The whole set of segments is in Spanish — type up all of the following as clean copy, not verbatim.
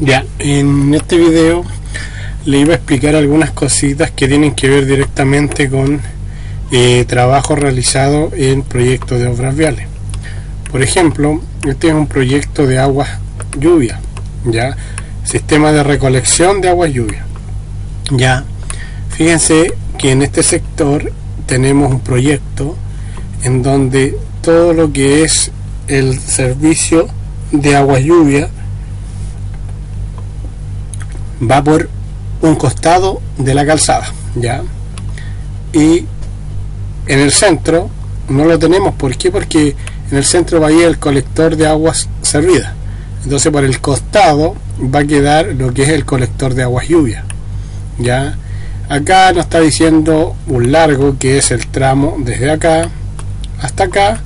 Ya, en este video le iba a explicar algunas cositas que tienen que ver directamente con trabajo realizado en proyectos de obras viales. Por ejemplo, este es un proyecto de aguas lluvia, ya, sistema de recolección de aguas lluvia. Ya, fíjense que en este sector tenemos un proyecto en donde todo lo que es el servicio de aguas lluvia va por un costado de la calzada, ya, y en el centro no lo tenemos. ¿Por qué? Porque en el centro va a ir el colector de aguas servidas, entonces por el costado va a quedar lo que es el colector de aguas lluvia, ya. Acá nos está diciendo un largo que es el tramo desde acá hasta acá,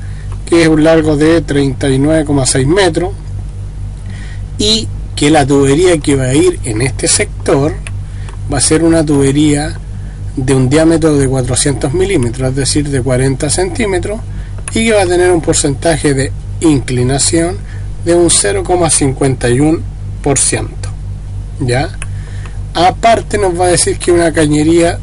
que es un largo de 39,6 metros, y que la tubería que va a ir en este sector va a ser una tubería de un diámetro de 400 milímetros, es decir, de 40 centímetros, y que va a tener un porcentaje de inclinación de un 0,51%, ¿ya? Aparte nos va a decir que una cañería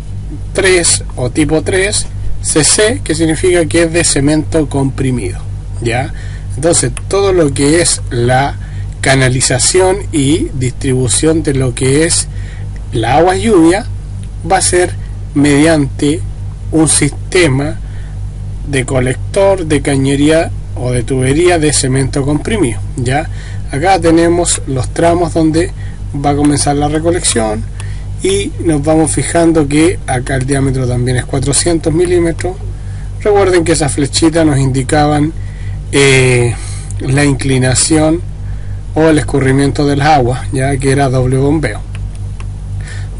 3 o tipo 3 CC, que significa que es de cemento comprimido, ¿ya? Entonces todo lo que es la canalización y distribución de lo que es la agua lluvia va a ser mediante un sistema de colector de cañería o de tubería de cemento comprimido, ya. Acá tenemos los tramos donde va a comenzar la recolección y nos vamos fijando que acá el diámetro también es 400 milímetros. Recuerden que esas flechitas nos indicaban la inclinación o el escurrimiento del agua, ya que era doble bombeo.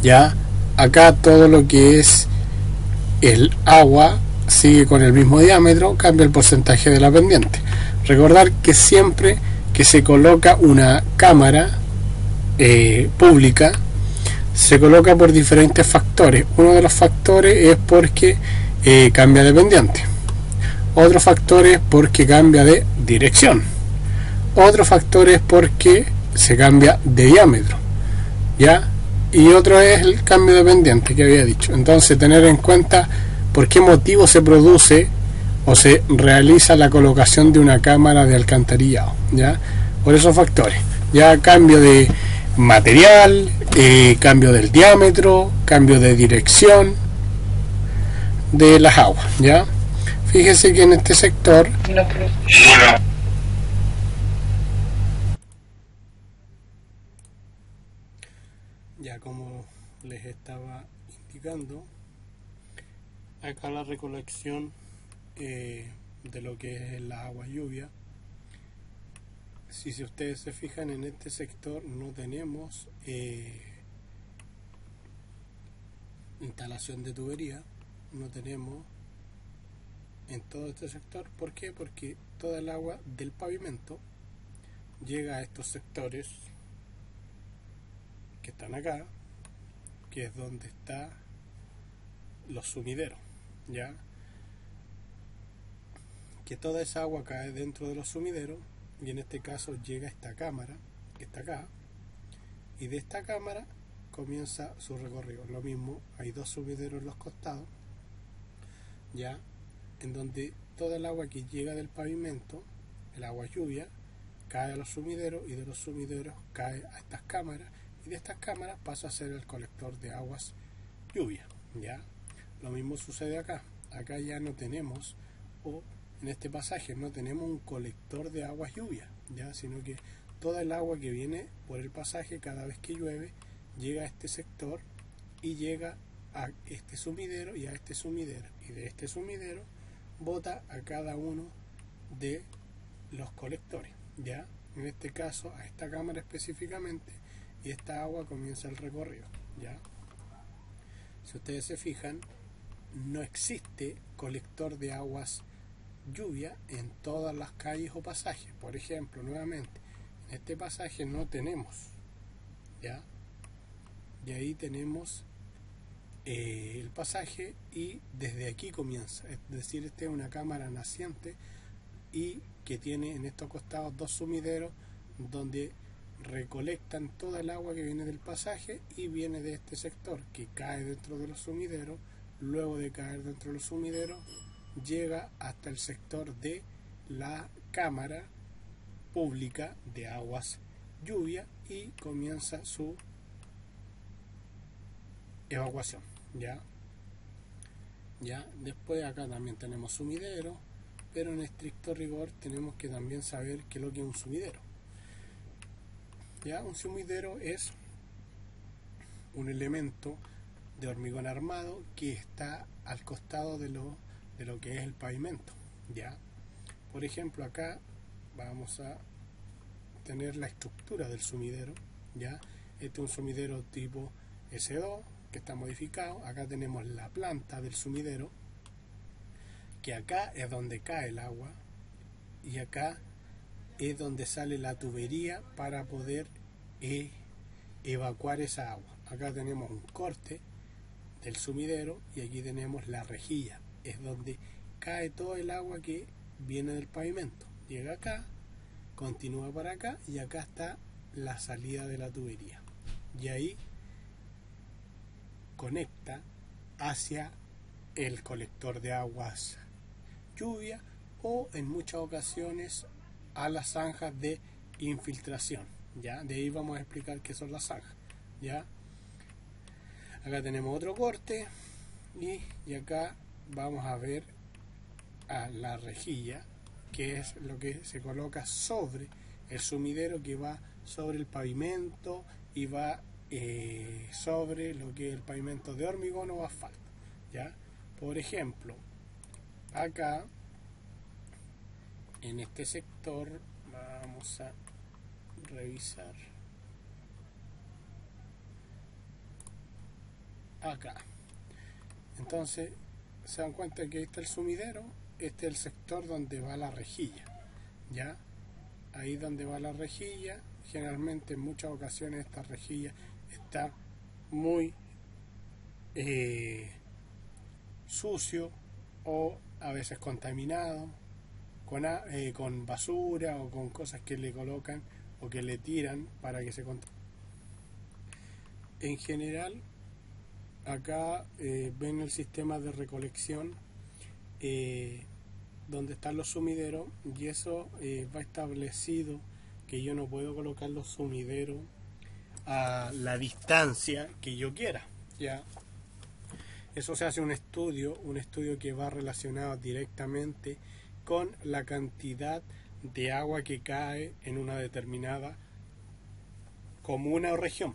Ya acá todo lo que es el agua sigue con el mismo diámetro, cambia el porcentaje de la pendiente. Recordar que siempre que se coloca una cámara pública, se coloca por diferentes factores. Uno de los factores es porque cambia de pendiente, otro factor es porque cambia de dirección, otro factor es porque se cambia de diámetro, ¿ya? Y otro es el cambio de pendiente que había dicho. Entonces tener en cuenta por qué motivo se produce o se realiza la colocación de una cámara de alcantarillado, ¿ya? Por esos factores, ya, cambio de material, cambio del diámetro, cambio de dirección de las aguas, ¿ya? Fíjese que en este sector ya, como les estaba indicando, acá la recolección de lo que es la agua lluvia. Si ustedes se fijan, en este sector no tenemos instalación de tubería, no tenemos en todo este sector. ¿Por qué? Porque toda el agua del pavimento llega a estos sectores que están acá, que es donde están los sumideros, ya, que toda esa agua cae dentro de los sumideros, y en este caso llega a esta cámara que está acá, y de esta cámara comienza su recorrido. Lo mismo, hay dos sumideros en los costados, ya, en donde toda el agua que llega del pavimento, el agua lluvia, cae a los sumideros, y de los sumideros cae a estas cámaras, y de estas cámaras pasa a ser el colector de aguas lluvia, ya. Lo mismo sucede acá. Acá ya no tenemos, o en este pasaje no tenemos un colector de aguas lluvia, ya, sino que toda el agua que viene por el pasaje cada vez que llueve llega a este sector y llega a este sumidero y a este sumidero, y de este sumidero bota a cada uno de los colectores, ya, en este caso a esta cámara específicamente, y esta agua comienza el recorrido, ya. Si ustedes se fijan, no existe colector de aguas lluvia en todas las calles o pasajes. Por ejemplo, nuevamente, en este pasaje no tenemos, ya, y ahí tenemos el pasaje, y desde aquí comienza, es decir, esta es una cámara naciente y que tiene en estos costados dos sumideros donde recolectan toda el agua que viene del pasaje y viene de este sector que cae dentro de los sumideros. Luego de caer dentro de los sumideros llega hasta el sector de la cámara pública de aguas lluvia y comienza su evacuación. Ya después acá también tenemos sumidero, pero en estricto rigor tenemos que también saber qué es lo que es un sumidero. Un sumidero es un elemento de hormigón armado que está al costado de lo que es el pavimento. Por ejemplo, acá vamos a tener la estructura del sumidero. Este es un sumidero tipo S2 que está modificado. Acá tenemos la planta del sumidero, que acá es donde cae el agua y acá es donde sale la tubería para poder evacuar esa agua. Acá tenemos un corte del sumidero y aquí tenemos la rejilla, es donde cae todo el agua que viene del pavimento. Llega acá, continúa para acá y acá está la salida de la tubería y ahí conecta hacia el colector de aguas lluvia o en muchas ocasiones a las zanjas de infiltración. De ahí vamos a explicar qué son las zanjas. Acá tenemos otro corte y acá vamos a ver a la rejilla, que es lo que se coloca sobre el sumidero, que va sobre el pavimento y va sobre lo que es el pavimento de hormigón o asfalto. Por ejemplo, acá en este sector vamos a revisar acá. Entonces se dan cuenta que ahí está el sumidero, este es el sector donde va la rejilla. Ahí donde va la rejilla, generalmente en muchas ocasiones esta rejilla está muy sucio o a veces contaminado con basura o con cosas que le colocan o que le tiran para que se contamine. En general acá ven el sistema de recolección donde están los sumideros y eso va establecido que yo no puedo colocar los sumideros a la distancia que yo quiera. Eso se hace un estudio que va relacionado directamente con la cantidad de agua que cae en una determinada comuna o región.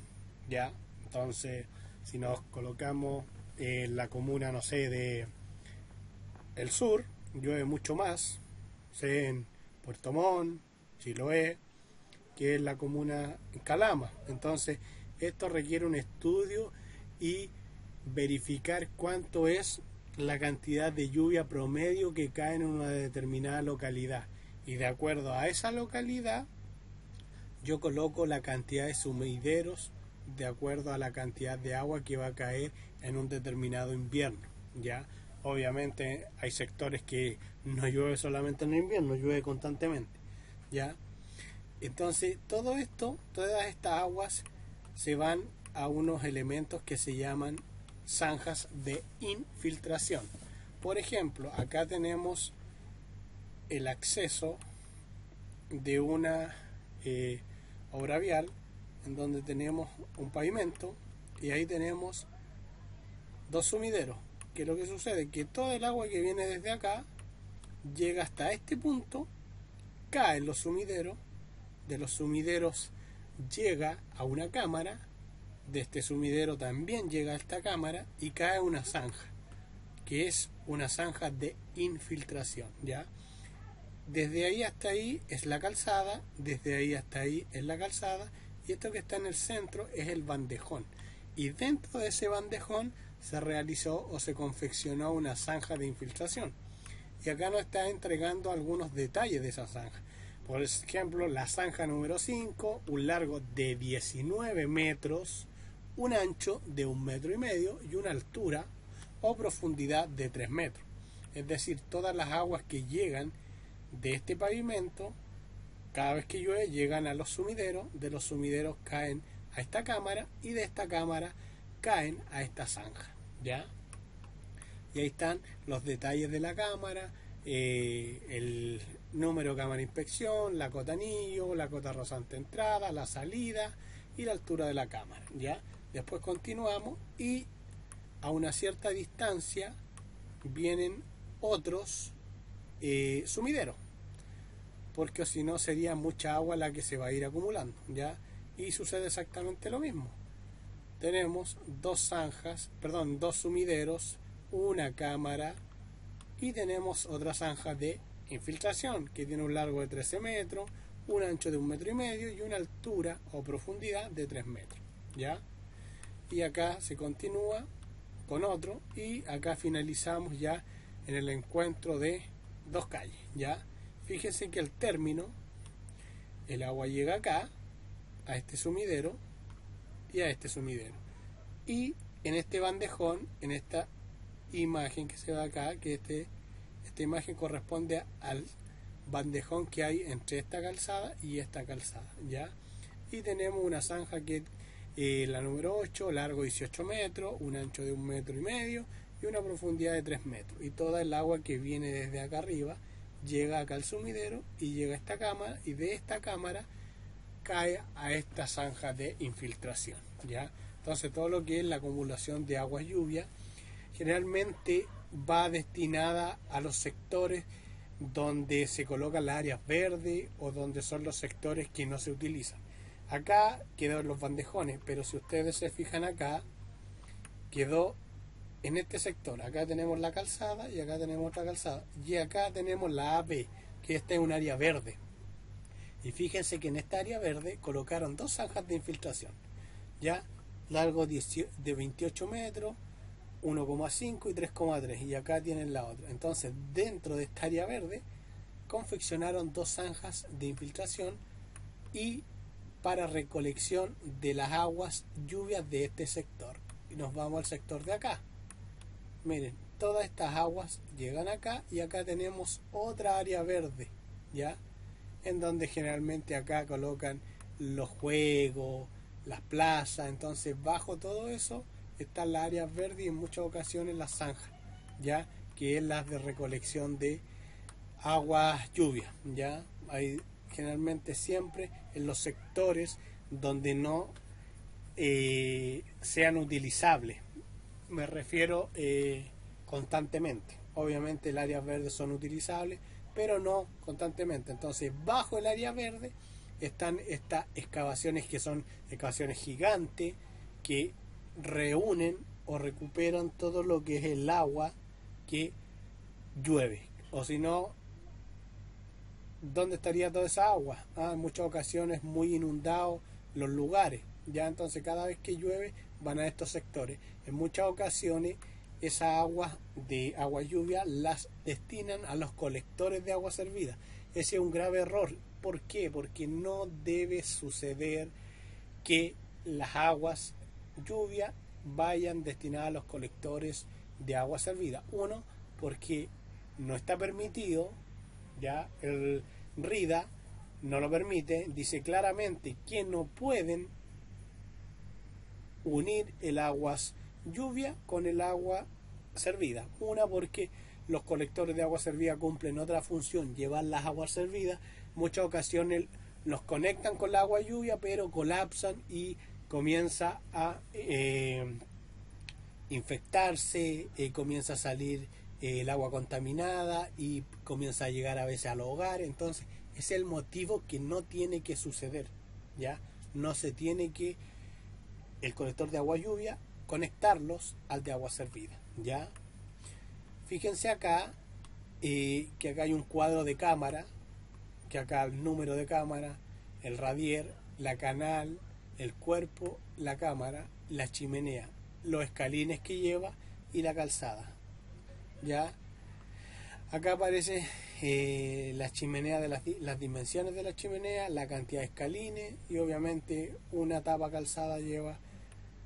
Entonces, si nos colocamos en la comuna, no sé, de el sur, llueve mucho más, en Puerto Montt, Chiloé, que es la comuna en Calama. Entonces, esto requiere un estudio y verificar cuánto es la cantidad de lluvia promedio que cae en una determinada localidad. Y de acuerdo a esa localidad, yo coloco la cantidad de sumideros de acuerdo a la cantidad de agua que va a caer en un determinado invierno. Obviamente hay sectores que no llueve solamente en el invierno, llueve constantemente. Entonces todo esto, todas estas aguas se van a unos elementos que se llaman zanjas de infiltración. Por ejemplo, acá tenemos el acceso de una obra vial en donde tenemos un pavimento y ahí tenemos dos sumideros. Que lo que sucede? Que todo el agua que viene desde acá llega hasta este punto, cae en los sumideros, de los sumideros llega a una cámara, de este sumidero también llega a esta cámara y cae una zanja, que es una zanja de infiltración. Desde ahí hasta ahí es la calzada, desde ahí hasta ahí es la calzada, y esto que está en el centro es el bandejón. Y dentro de ese bandejón se realizó o se confeccionó una zanja de infiltración. Y acá nos está entregando algunos detalles de esa zanja. Por ejemplo, la zanja número 5, un largo de 19 metros, un ancho de 1,5 metros y una altura o profundidad de 3 metros. Es decir, todas las aguas que llegan de este pavimento cada vez que llueve llegan a los sumideros, de los sumideros caen a esta cámara y de esta cámara caen a esta zanja, ¿ya? Y ahí están los detalles de la cámara, el número de cámara de inspección, la cota anillo, la cota rozante entrada, la salida y la altura de la cámara, ¿ya? Después continuamos y a una cierta distancia vienen otros sumideros, porque si no sería mucha agua la que se va a ir acumulando, ¿ya? Y sucede exactamente lo mismo. Tenemos dos sumideros, una cámara y tenemos otra zanja de infiltración que tiene un largo de 13 metros, un ancho de 1,5 metros y una altura o profundidad de 3 metros, ¿ya? Y acá se continúa con otro y acá finalizamos ya en el encuentro de dos calles, ¿ya? Fíjense que al término el agua llega acá a este sumidero y a este sumidero, y en este bandejón, en esta imagen que se ve acá, que esta imagen corresponde al bandejón que hay entre esta calzada y esta calzada, ¿ya? Y tenemos una zanja que la número 8, largo 18 metros, un ancho de 1,5 metros y una profundidad de 3 metros, y toda el agua que viene desde acá arriba llega acá al sumidero y llega a esta cámara, y de esta cámara cae a esta zanja de infiltración, ¿ya? Entonces todo lo que es la acumulación de agua lluvia generalmente va destinada a los sectores donde se colocan las áreas verdes o donde son los sectores que no se utilizan. Acá quedó en los bandejones, pero si ustedes se fijan acá, quedó en este sector. Acá tenemos la calzada y acá tenemos otra calzada. Y acá tenemos la AB, que esta es un área verde. Y fíjense que en esta área verde colocaron dos zanjas de infiltración, ya, largo de 28 metros, 1,5 y 3,3, y acá tienen la otra. Entonces dentro de esta área verde confeccionaron dos zanjas de infiltración y para recolección de las aguas lluvias de este sector. Y nos vamos al sector de acá. Miren, todas estas aguas llegan acá y acá tenemos otra área verde, ¿ya? En donde generalmente acá colocan los juegos, las plazas. Entonces bajo todo eso están las áreas verdes y en muchas ocasiones las zanjas, ¿ya? Que es las de recolección de aguas lluvias, ¿ya? Hay generalmente siempre en los sectores donde no sean utilizables. Me refiero constantemente. Obviamente las áreas verdes son utilizables, pero no constantemente. Entonces bajo el área verde están estas excavaciones, que son excavaciones gigantes que reúnen o recuperan todo lo que es el agua que llueve. O si no, ¿dónde estaría toda esa agua? En muchas ocasiones muy inundados los lugares, ya. Entonces cada vez que llueve van a estos sectores. En muchas ocasiones esas aguas de agua lluvia las destinan a los colectores de agua servida. Ese es un grave error. ¿Por qué? Porque no debe suceder que las aguas lluvia vayan destinadas a los colectores de agua servida. Uno, porque no está permitido, ya el RIDA no lo permite, dice claramente que no pueden unir el agua lluvia con el agua servida. Una, porque los colectores de agua servida cumplen otra función, llevar las aguas servidas. Muchas ocasiones los conectan con la agua lluvia, pero colapsan y comienza a infectarse, comienza a salir el agua contaminada y comienza a llegar a veces a los hogares. Entonces es el motivo que no tiene que suceder, ¿ya? No se tiene que el colector de agua lluvia conectarlos al de agua servida, ¿ya? Fíjense acá que acá hay un cuadro de cámara, que acá el número de cámara, el radier, la canal, el cuerpo, la cámara, la chimenea, los escalines que lleva y la calzada, ¿ya? Acá aparece la chimenea, de las dimensiones de la chimenea, la cantidad de escalines y obviamente una tapa calzada lleva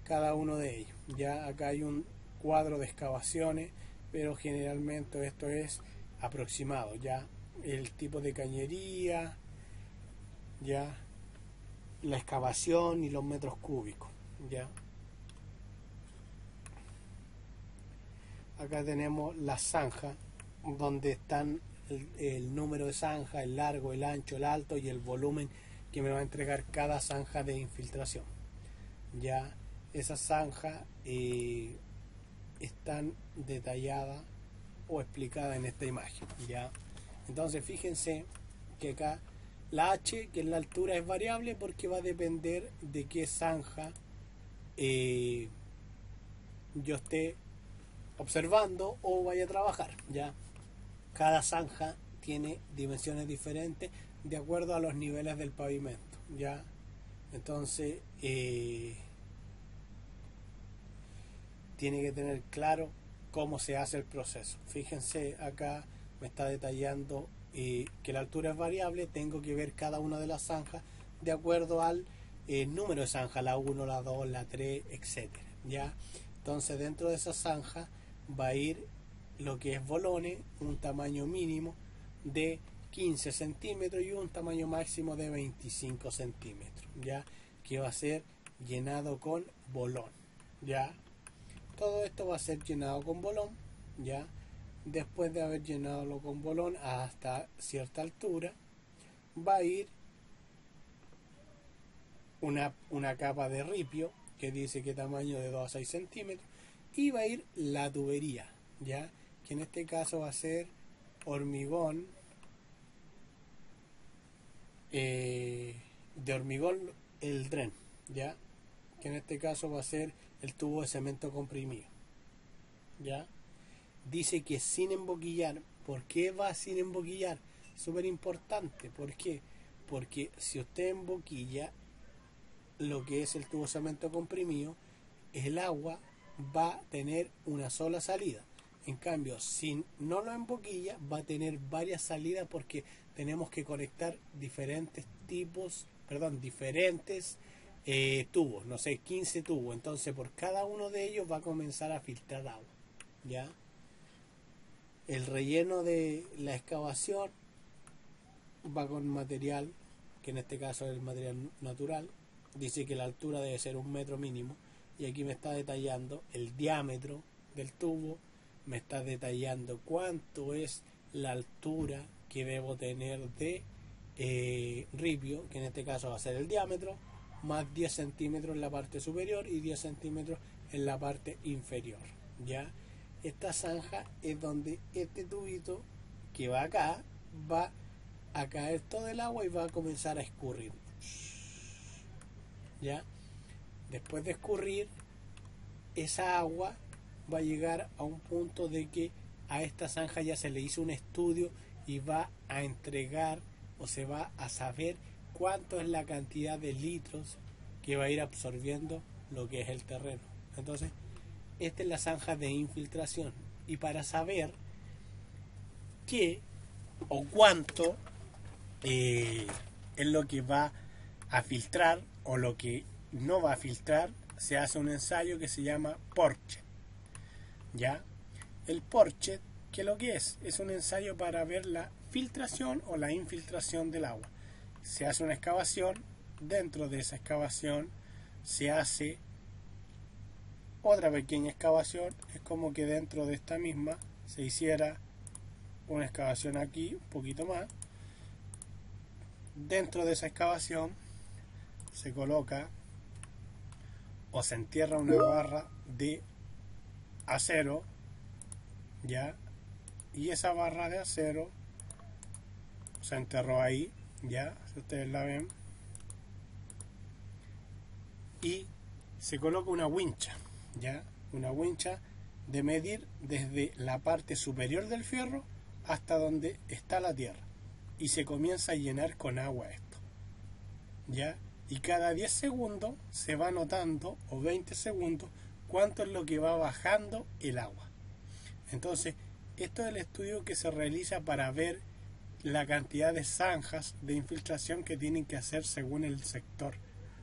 cada uno de ellos. Ya acá hay un cuadro de excavaciones, pero generalmente esto es aproximado, ya el tipo de cañería, ya la excavación y los metros cúbicos, ya. Acá tenemos las zanjas, donde están el número de zanjas, el largo, el ancho, el alto y el volumen que me va a entregar cada zanja de infiltración. Ya esas zanjas están detalladas o explicadas en esta imagen. Ya, entonces fíjense que acá la H, que es la altura, es variable porque va a depender de qué zanja yo esté observando o vaya a trabajar. Ya, cada zanja tiene dimensiones diferentes de acuerdo a los niveles del pavimento. Ya, entonces tiene que tener claro cómo se hace el proceso. Fíjense, acá me está detallando que la altura es variable. Tengo que ver cada una de las zanjas de acuerdo al número de zanja, la 1, la 2, la 3, etcétera. ¿Ya? Entonces dentro de esa zanja va a ir lo que es bolones, un tamaño mínimo de 15 centímetros y un tamaño máximo de 25 centímetros, ya, que va a ser llenado con bolón. Ya, todo esto va a ser llenado con bolón. Ya, después de haber llenado con bolón hasta cierta altura, va a ir una capa de ripio que dice que tamaño de 2 a 6 centímetros, y va a ir la tubería, ya, que en este caso va a ser hormigón, de hormigón el dren, ya, que en este caso va a ser el tubo de cemento comprimido. Ya, dice que sin emboquillar. ¿Por qué va sin emboquillar? Súper importante. ¿Por qué? Porque si usted emboquilla lo que es el tubo de cemento comprimido, el agua va a tener una sola salida. En cambio, si no lo emboquilla, va a tener varias salidas porque tenemos que conectar diferentes tubos, no sé, 15 tubos. Entonces, por cada uno de ellos va a comenzar a filtrar agua. ¿Ya? El relleno de la excavación va con material, que en este caso es el material natural. Dice que la altura debe ser 1 metro mínimo, y aquí me está detallando el diámetro del tubo, me está detallando cuánto es la altura que debo tener de ripio, que en este caso va a ser el diámetro, más 10 centímetros en la parte superior y 10 centímetros en la parte inferior. Ya, esta zanja es donde este tubito que va acá va a caer todo el agua y va a comenzar a escurrir. Ya, después de escurrir, esa agua va a llegar a un punto de que a esta zanja ya se le hizo un estudio y va a entregar, o se va a saber cuánto es la cantidad de litros que va a ir absorbiendo lo que es el terreno. Entonces, esta es la zanja de infiltración, y para saber qué o cuánto es lo que va a filtrar o lo que no va a filtrar, se hace un ensayo que se llama Porchet. ¿Ya? El Porchet, ¿qué es lo que es? Es un ensayo para ver la filtración o la infiltración del agua. Se hace una excavación, dentro de esa excavación se hace otra pequeña excavación. Es como que dentro de esta misma se hiciera una excavación aquí, un poquito más. Dentro de esa excavación se coloca o se entierra una barra de acero, ya, y esa barra de acero se enterró ahí, ya, si ustedes la ven, y se coloca una wincha, ya, una wincha de medir desde la parte superior del fierro hasta donde está la tierra, y se comienza a llenar con agua esto, ya, y cada 10 segundos se va notando, o 20 segundos, cuánto es lo que va bajando el agua. Entonces, esto es el estudio que se realiza para ver la cantidad de zanjas de infiltración que tienen que hacer según el sector.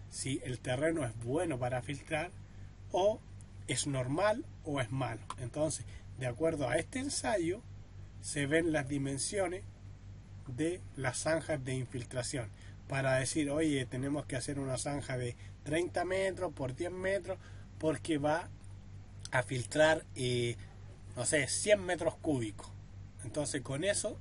Si el terreno es bueno para filtrar, o es normal o es malo. Entonces, de acuerdo a este ensayo, se ven las dimensiones de las zanjas de infiltración. para decir, oye, tenemos que hacer una zanja de 30 metros por 10 metros porque va a filtrar, no sé, 100 metros cúbicos. Entonces con eso,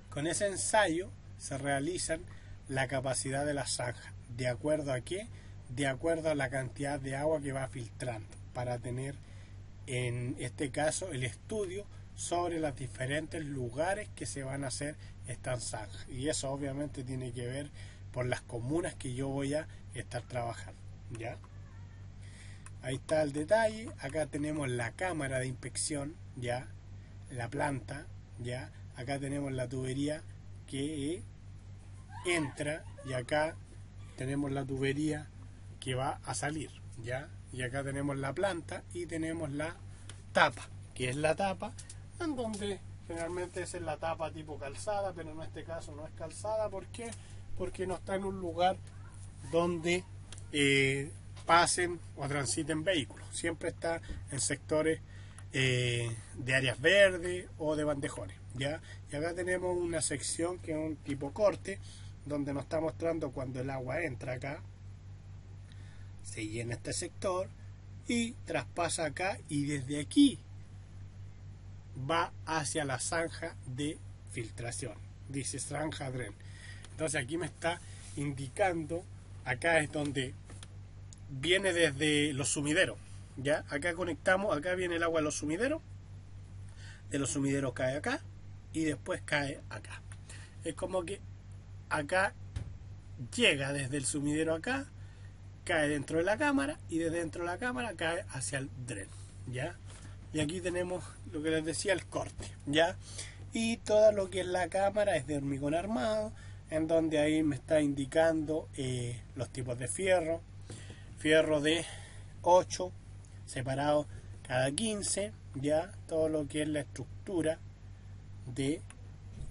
con ese ensayo se realizan la capacidad de la zanja. ¿De acuerdo a qué? De acuerdo a la cantidad de agua que va filtrando, para tener en este caso el estudio sobre los diferentes lugares que se van a hacer estas zanjas. Y eso obviamente tiene que ver por las comunas que yo voy a estar trabajando, ¿ya? Ahí está el detalle. Acá tenemos la cámara de inspección, ya, la planta, ya. Acá tenemos la tubería que entra y acá tenemos la tubería que va a salir, ya. Y acá tenemos la planta y tenemos la tapa, que es la tapa en donde generalmente esa es la tapa tipo calzada, pero en este caso no es calzada. ¿Por qué? Porque no está en un lugar donde pasen o transiten vehículos. Siempre está en sectores de áreas verdes o de bandejones, ¿ya? Y acá tenemos una sección que es un tipo corte, donde nos está mostrando cuando el agua entra acá, se llena este sector y traspasa acá, y desde aquí va hacia la zanja de filtración, dice zanja dren. Entonces aquí me está indicando, acá es donde viene desde los sumideros, ya. Acá conectamos, acá viene el agua de los sumideros cae acá y después cae acá. Es como que acá llega desde el sumidero acá, cae dentro de la cámara y desde dentro de la cámara cae hacia el dren, ya. Y aquí tenemos lo que les decía, el corte, ya. Y todo lo que es la cámara es de hormigón armado, en donde ahí me está indicando los tipos de fierro de 8 separados cada 15, ya. Todo lo que es la estructura de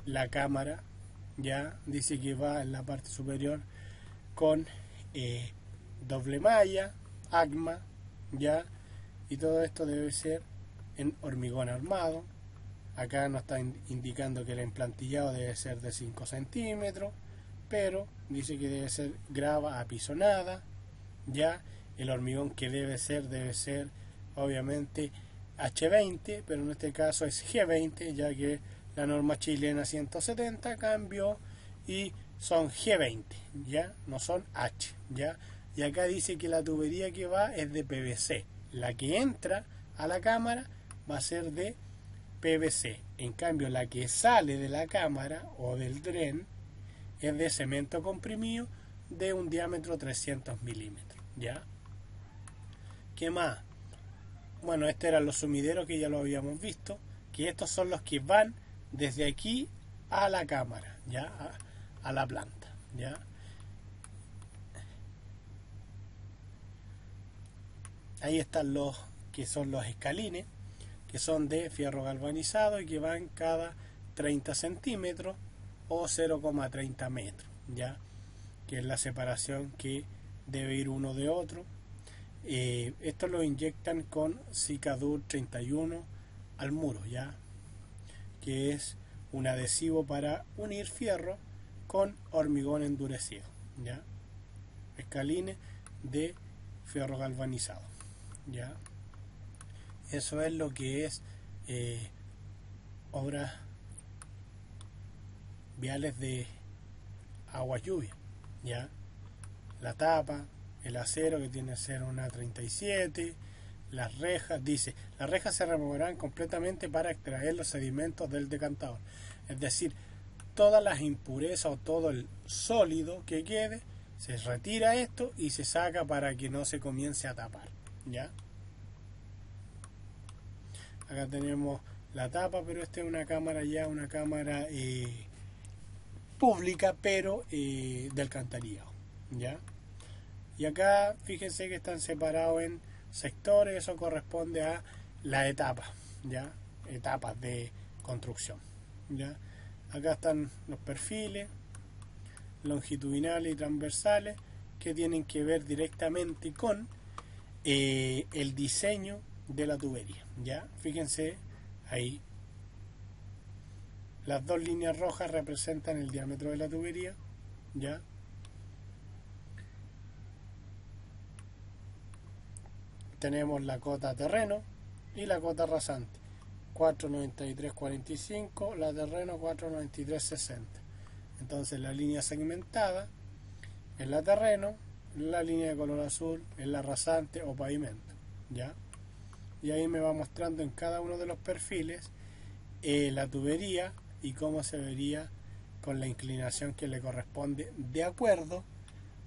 la cámara, ya. Dice que va en la parte superior con doble malla, ACMA, ya. Y todo esto debe ser en hormigón armado. Acá nos está indicando que el emplantillado debe ser de 5 centímetros, pero dice que debe ser grava apisonada, ya. El hormigón que debe ser obviamente H20, pero en este caso es G20, ya que la norma chilena 170 cambió y son G20, ya, no son H, ya. Y acá dice que la tubería que va es de PVC, la que entra a la cámara va a ser de PVC, en cambio la que sale de la cámara o del dren es de cemento comprimido de un diámetro 300 milímetros, ya. ¿Qué más? Bueno, estos eran los sumideros que ya lo habíamos visto, que estos son los que van desde aquí a la cámara, ya, a la planta, ya. Ahí están los que son los escalines, que son de fierro galvanizado y que van cada 30 centímetros o 0,30 metros, ya, que es la separación que debe ir uno de otro. Esto lo inyectan con Cicadur 31 al muro, ya, que es un adhesivo para unir fierro con hormigón endurecido, ya. Escalines de fierro galvanizado, ya. Eso es lo que es obras viales de agua lluvia, ya. La tapa, el acero que tiene que ser una 37, las rejas, dice, las rejas se removerán completamente para extraer los sedimentos del decantador, es decir, todas las impurezas o todo el sólido que quede, se retira esto y se saca para que no se comience a tapar, ya. Acá tenemos la tapa, pero esta es una cámara ya, una cámara pública, pero de alcantarillado, ya. Y acá fíjense que están separados en sectores, eso corresponde a la etapa, ya, etapas de construcción, ya. Acá están los perfiles longitudinales y transversales que tienen que ver directamente con el diseño de la tubería, ya. Fíjense ahí, las dos líneas rojas representan el diámetro de la tubería, ya. tenemos la cota terreno y la cota rasante. 493.45, la terreno 493.60. Entonces la línea segmentada es la terreno, la línea de color azul es la rasante o pavimento, ¿ya? Y ahí me va mostrando en cada uno de los perfiles la tubería y cómo se vería con la inclinación que le corresponde de acuerdo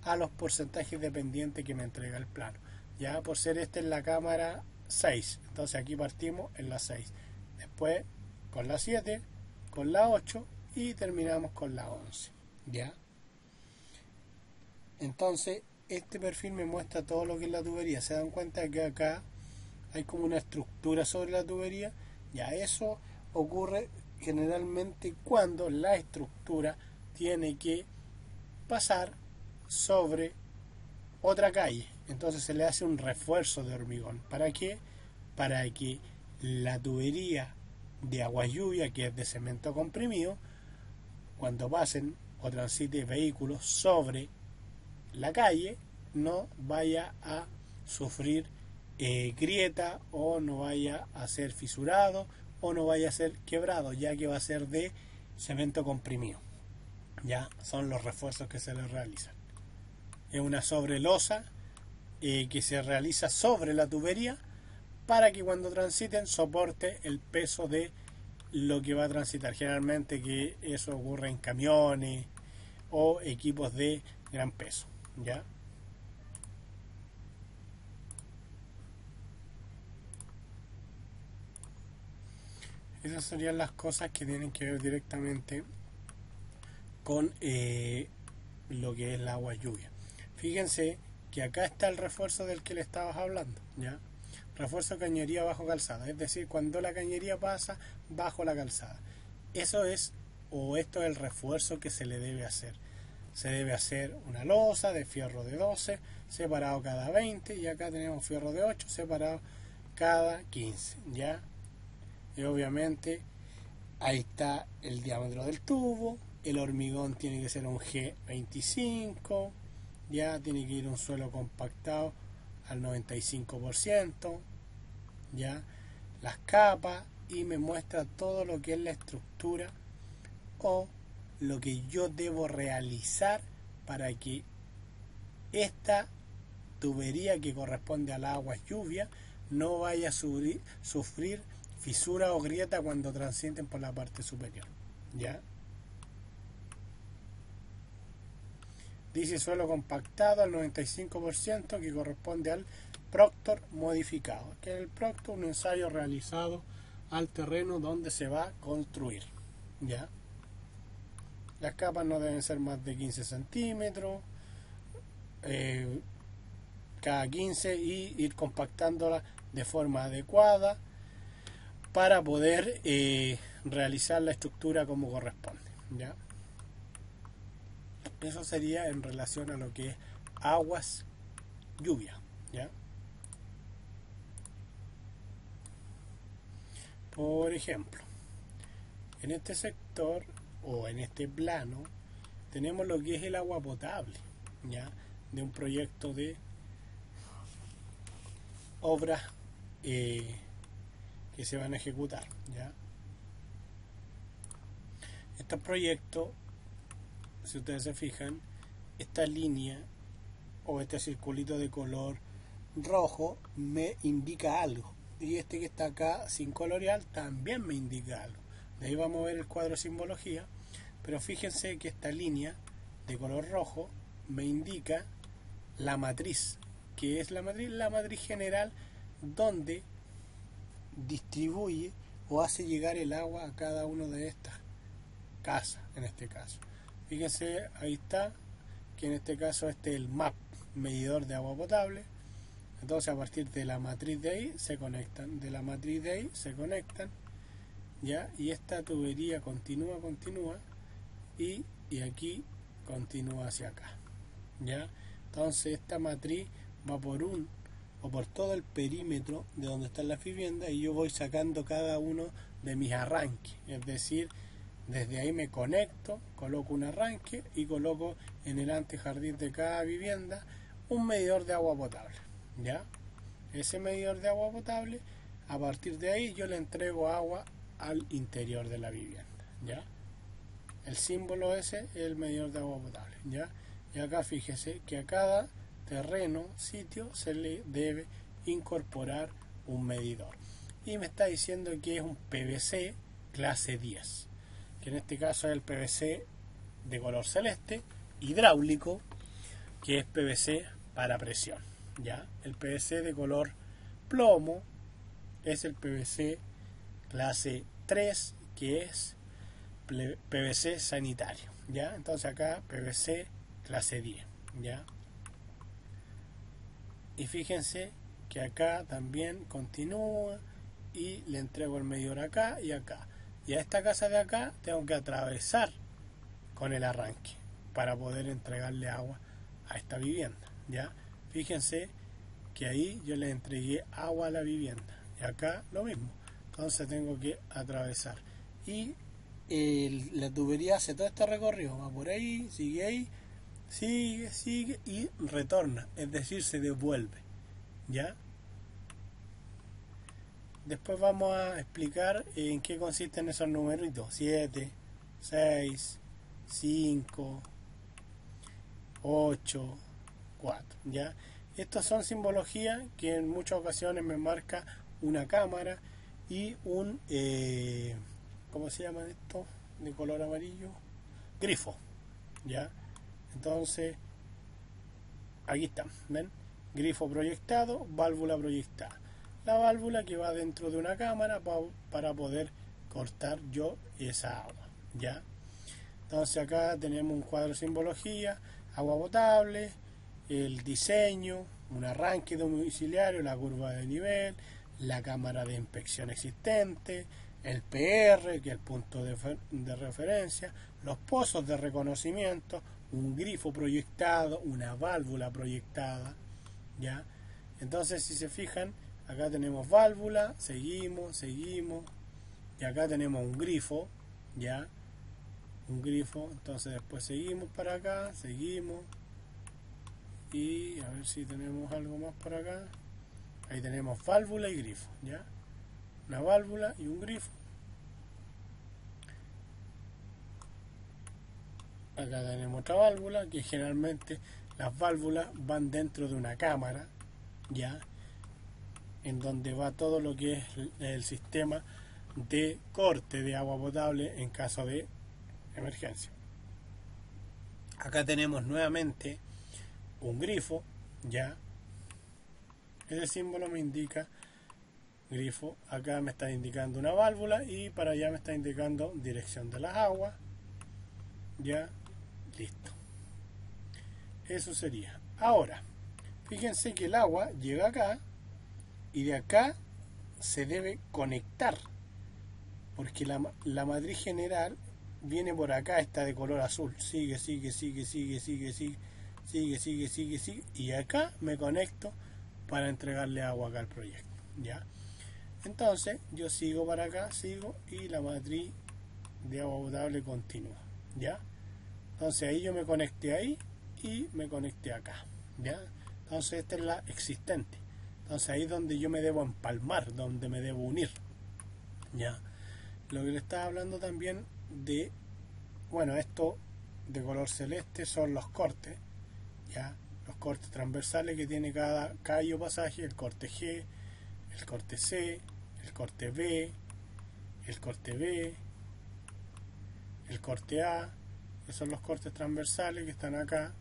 a los porcentajes dependientes que me entrega el plano. Ya por ser esta en la cámara 6, entonces aquí partimos en la 6, después con la 7, con la 8 y terminamos con la 11, ¿ya? Entonces este perfil me muestra todo lo que es la tubería. Se dan cuenta que acá hay como una estructura sobre la tubería. Ya eso ocurre generalmente cuando la estructura tiene que pasar sobre otra calle. Entonces se le hace un refuerzo de hormigón. ¿Para qué? Para que la tubería de agua lluvia, que es de cemento comprimido, cuando pasen o transiten vehículos sobre la calle, no vaya a sufrir grieta o no vaya a ser fisurado o no vaya a ser quebrado, ya que va a ser de cemento comprimido. Ya son los refuerzos que se le realizan. Es una sobrelosa que se realiza sobre la tubería para que cuando transiten soporte el peso de lo que va a transitar. Generalmente que eso ocurre en camiones o equipos de gran peso, ¿ya? Esas serían las cosas que tienen que ver directamente con lo que es el agua lluvia. Fíjense que acá está el refuerzo del que le estabas hablando, ¿ya? Refuerzo cañería bajo calzada, es decir, cuando la cañería pasa bajo la calzada. Eso es, o esto es el refuerzo que se le debe hacer. Se debe hacer una losa de fierro de 12, separado cada 20, y acá tenemos fierro de 8, separado cada 15, ¿ya? Y obviamente ahí está el diámetro del tubo, el hormigón tiene que ser un G25, ya tiene que ir un suelo compactado al 95%, ya las capas, y me muestra todo lo que es la estructura o lo que yo debo realizar para que esta tubería que corresponde al agua lluvia no vaya a sufrir fisura o grieta cuando transiten por la parte superior, ¿ya? Dice suelo compactado al 95%, que corresponde al Proctor modificado, que es el Proctor, un ensayo realizado al terreno donde se va a construir, ¿ya? Las capas no deben ser más de 15 centímetros cada 15, y ir compactándola de forma adecuada para poder realizar la estructura como corresponde, ¿ya? Eso sería en relación a lo que es aguas lluvia, ¿ya? Por ejemplo, en este sector o en este plano tenemos lo que es el agua potable, ¿ya? De un proyecto de obras que se van a ejecutar, ¿ya? Estos proyectos, si ustedes se fijan, esta línea o este circulito de color rojo me indica algo, y este que está acá sin colorear también me indica algo. De ahí vamos a ver el cuadro de simbología, pero fíjense que esta línea de color rojo me indica la matriz. ¿Qué es la matriz? La matriz general donde distribuye o hace llegar el agua a cada una de estas casas, en este caso. Fíjense, ahí está, que en este caso este es el MAP, medidor de agua potable. Entonces a partir de la matriz de ahí se conectan, de la matriz de ahí se conectan, ¿ya? Y esta tubería continúa y aquí continúa hacia acá, ¿ya? Entonces esta matriz va por por todo el perímetro de donde están las viviendas, y yo voy sacando cada uno de mis arranques, es decir, desde ahí me conecto, coloco un arranque y coloco en el antejardín de cada vivienda un medidor de agua potable, ¿ya? ese medidor de agua potable. A partir de ahí yo le entrego agua al interior de la vivienda, ¿ya? El símbolo ese es el medidor de agua potable, ¿ya? Y acá fíjese que a cada terreno, sitio, se le debe incorporar un medidor. Y me está diciendo que es un PVC clase 10, que en este caso es el PVC de color celeste, hidráulico, que es PVC para presión, ¿ya? El PVC de color plomo es el PVC clase 3, que es PVC sanitario, ¿ya? Entonces acá PVC clase 10, ¿ya? Y fíjense que acá también continúa y le entrego el medidor acá y acá. Y a esta casa de acá tengo que atravesar con el arranque para poder entregarle agua a esta vivienda, ¿ya? Fíjense que ahí yo le entregué agua a la vivienda y acá lo mismo. Entonces tengo que atravesar y la tubería hace todo este recorrido, va por ahí, sigue y retorna, es decir, se devuelve, ¿ya? Después vamos a explicar en qué consisten esos numeritos: 7, 6, 5, 8, 4, ¿ya? Estas son simbologías que en muchas ocasiones me marca una cámara y un ¿cómo se llama esto? De color amarillo, grifo, ¿ya? Entonces aquí están, ¿ven? Grifo proyectado, válvula proyectada. La válvula que va dentro de una cámara para poder cortar yo esa agua, ¿ya? Entonces acá tenemos un cuadro de simbología: agua potable, el diseño, un arranque domiciliario, la curva de nivel, la cámara de inspección existente, el PR, que es el punto de referencia, los pozos de reconocimiento, un grifo proyectado, una válvula proyectada, ¿ya? Entonces, si se fijan, acá tenemos válvula, seguimos, y acá tenemos un grifo, ¿ya? Un grifo, entonces después seguimos para acá, seguimos, y a ver si tenemos algo más por acá. Ahí tenemos válvula y grifo, ¿ya? Una válvula y un grifo. Acá tenemos otra válvula, que generalmente las válvulas van dentro de una cámara, ¿ya? En donde va todo lo que es el sistema de corte de agua potable en caso de emergencia. Acá tenemos nuevamente un grifo, ¿ya? Ese símbolo me indica grifo. Acá me está indicando una válvula y para allá me está indicando dirección de las aguas, ¿ya? Listo. Eso sería. Ahora, fíjense que el agua llega acá y de acá se debe conectar, porque la matriz general viene por acá, está de color azul, sigue, y acá me conecto para entregarle agua acá al proyecto, ¿ya? Entonces yo sigo para acá, y la matriz de agua potable continúa, ¿ya? Entonces ahí yo me conecté ahí y me conecté acá, ¿ya? Entonces esta es la existente. Entonces ahí es donde yo me debo empalmar, donde me debo unir, ¿ya? Lo que le estaba hablando también de, bueno, esto de color celeste son los cortes, ¿ya? Los cortes transversales que tiene cada callo pasaje: el corte G, el corte C, el corte B, el corte B, el corte A. Esos son los cortes transversales que están acá,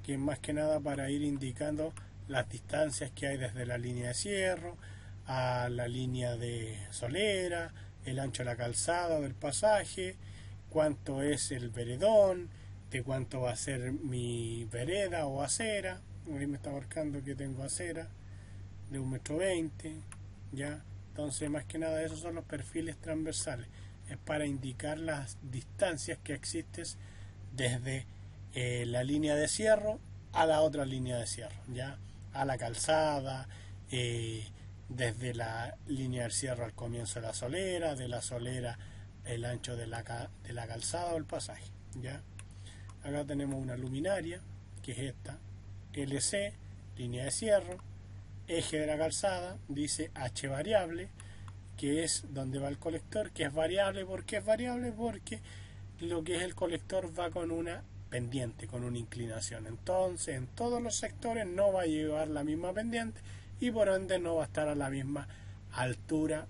que es más que nada para ir indicando las distancias que hay desde la línea de cierre a la línea de solera, el ancho de la calzada del pasaje, cuánto es el veredón, de cuánto va a ser mi vereda o acera. Ahí me está marcando que tengo acera de 1,20 m, ¿ya? Entonces, más que nada, esos son los perfiles transversales. Es para indicar las distancias que existen desde la línea de cierre a la otra línea de cierre, ¿ya? A la calzada, desde la línea del cierre al comienzo de la solera, de la solera el ancho de la calzada o el pasaje, ¿ya? Acá tenemos una luminaria, que es esta, LC, línea de cierre, eje de la calzada, dice H variable, que es donde va el colector, que es variable. ¿Por qué es variable? Porque lo que es el colector va con una pendiente, con una inclinación. Entonces, en todos los sectores no va a llevar la misma pendiente y por ende no va a estar a la misma altura